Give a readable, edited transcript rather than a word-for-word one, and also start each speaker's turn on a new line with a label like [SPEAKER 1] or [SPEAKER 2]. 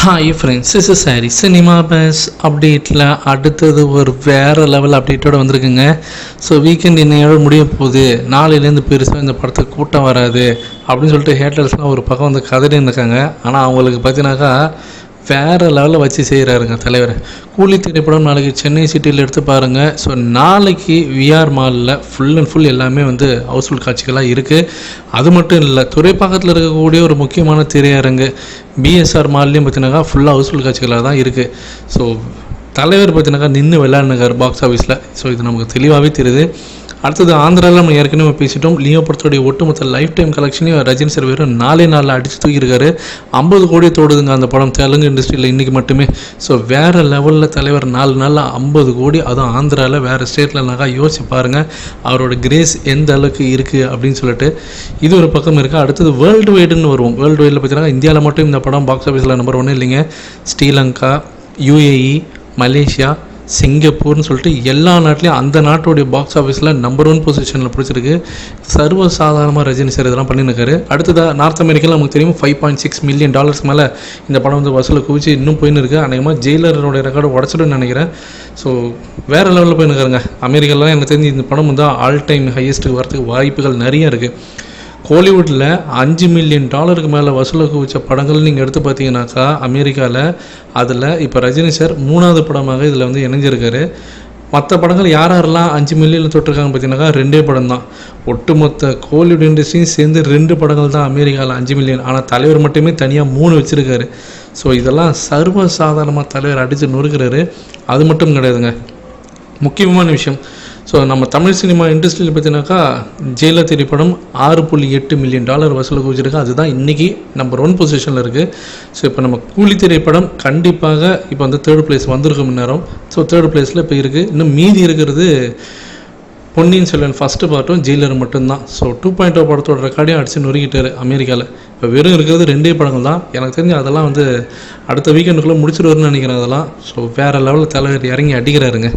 [SPEAKER 1] Hi friends, இஸ் சாரி cinema பேஸ் அப்டேட்டில் அடுத்தது ஒரு வேறு லெவல் அப்டேட்டோடு வந்திருக்குங்க. ஸோ வீக்கெண்ட் இன்னையோட முடிய போகுது, நாளையிலேருந்து பெருசாக இந்த படத்துக்கு கூட்டம் வராது அப்படின்னு சொல்லிட்டு ஹேட்டர்ஸ்லாம் ஒரு பக்கம் வந்து கதறி இருக்காங்க. ஆனால் அவங்களுக்கு பார்த்தீங்கன்னாக்கா வேறு லெவலில் வச்சு செய்கிறாருங்க தலைவர். கூலி திரைப்படம் நாளைக்கு சென்னை சிட்டியில் எடுத்து பாருங்கள். ஸோ நாளைக்கு விஆர் மாலில் ஃபுல் அண்ட் ஃபுல் எல்லாமே வந்து ஹவுஸ்ஃபுல் காட்சிகளாக இருக்குது. அது மட்டும் இல்லை, துறைப்பாக்கத்தில் இருக்கக்கூடிய ஒரு முக்கியமான திரையரங்கு பிஎஸ்ஆர் மால்லையும் பார்த்தீங்கன்னாக்கா ஃபுல்லாக ஹவுஸ்ஃபுல் காட்சிகளாக தான் இருக்குது. ஸோ தலைவர் பார்த்தீங்கன்னாக்கா நின்று விளையாடுனார் பாக்ஸ் ஆஃபீஸில். ஸோ இது நமக்கு தெளிவாகவே தெரியுது. அடுத்தது ஆந்திராவில் நம்ம ஏற்கனவே பேசிட்டோம். லியோ படத்துடைய ஒட்டுமொத்த லைஃப் டைம் கலெக்ஷனையும் ரஜினி சார் வெறும் 4 நாளில் அடித்து தூக்கியிருக்காரு. 50 கோடி தோடுதுங்க அந்த படம் தெலுங்கு இண்டஸ்ட்ரியில் இன்றைக்கி மட்டுமே. ஸோ வேறு லெவலில் தலைவர் 4 நாளில் 50 கோடி, அதுவும் ஆந்திராவில் வேறு ஸ்டேட்லனாக்கா யோசிச்சு பாருங்கள் அவரோட கிரேஸ் எந்த அளவுக்கு இருக்குது அப்படின்னு சொல்லிட்டு. இது ஒரு பக்கம் இருக்குது. அடுத்தது வேர்ல்டு வைடுன்னு வருவோம். வேர்ல்டு வைடில் பார்த்தீங்கன்னா இந்தியாவில் மட்டும் இந்த படம் பாக்ஸ் ஆஃபீஸில் நம்பர் 1 இல்லைங்க. ஸ்ரீலங்கா, யுஏஇ, மலேசியா, சிங்கப்பூர்னு சொல்லிட்டு எல்லா நாட்டிலையும் அந்த நாட்டோடைய பாக்ஸ் ஆஃபீஸில் நம்பர் 1 பொசிஷனில் பிடிச்சிருக்கு. சர்வசாதாரணமாக ரஜினி சார் இதெல்லாம் பண்ணியிருக்காரு. அடுத்ததாக நார்த் அமெரிக்காவில் நமக்கு தெரியும் $5.6 மில்லியன் மேலே இந்த படம் வந்து வசூலை குவிச்சு இன்னும் போயின்னு இருக்குது. அநேகமாக ஜெயிலரோடைய ரெக்கார்டு உடச்சிடுன்னு நினைக்கிறேன். ஸோ வேறு லெவலில் போயின்னு அமெரிக்காலாம் எனக்கு தெரிஞ்சு இந்த படம் வந்து ஆல் டைம் ஹையஸ்ட்டுக்கு வரதுக்கு வாய்ப்புகள் நிறைய இருக்குது. கோலிவுட்டில் $5 மில்லியன் மேலே வசூலை குவிச்ச படங்கள் நீங்கள் எடுத்து பார்த்தீங்கன்னாக்கா அமெரிக்காவில், அதில் இப்போ ரஜினி சார் 3வது படமாக இதில் வந்து இணைஞ்சிருக்காரு. மற்ற படங்கள் யாரெல்லாம் 5 மில்லியன் தொட்டிருக்காங்க பார்த்தீங்கன்னாக்கா 2 படம் தான். ஒட்டுமொத்த கோலிவுட் இண்டஸ்ட்ரியும் சேர்ந்து 2 படங்கள் தான் அமெரிக்காவில் 5 மில்லியன். ஆனால் தலைவர் மட்டுமே தனியாக 3 வச்சுருக்காரு. ஸோ இதெல்லாம் சர்வசாதாரணமாக தலைவர் அடித்து நொறுக்கிறாரு. அது மட்டும் கிடையாதுங்க, முக்கியமான விஷயம். ஸோ நம்ம தமிழ் சினிமா இண்டஸ்ட்ரியில் பார்த்தீங்கன்னாக்கா ஜெயிலர் திரைப்படம் $6.8 மில்லியன் வசூல் குவிச்சிருக்கு. அதுதான் இன்றைக்கி நம்பர் 1 பொசிஷனில் இருக்குது. ஸோ இப்போ நம்ம கூலி திரைப்படம் கண்டிப்பாக இப்போ வந்து 3rd பிளேஸ் வந்திருக்கும் நேரம். ஸோ 3rd பிளேஸில் இப்போ இருக்குது. இன்னும் மீதி இருக்கிறது பொன்னியின் செல்வன் ஃபஸ்ட்டு பார்ட்டும் ஜெயிலர் மட்டும்தான். ஸோ 2.0 படத்தோட ரெக்கார்டையும் அடித்து நொறுக்கிட்டார் அமெரிக்காவில். இப்போ வெறும் இருக்கிறது 2 படங்கள் தான். எனக்கு தெரிஞ்சு அதெல்லாம் வந்து அடுத்த வீக்கெண்டுக்குள்ளே முடிச்சிடுவாருன்னு நினைக்கிறேன் அதெல்லாம். ஸோ வேறு லெவலில் தலைவர் இறங்கி அடிக்கிறாருங்க.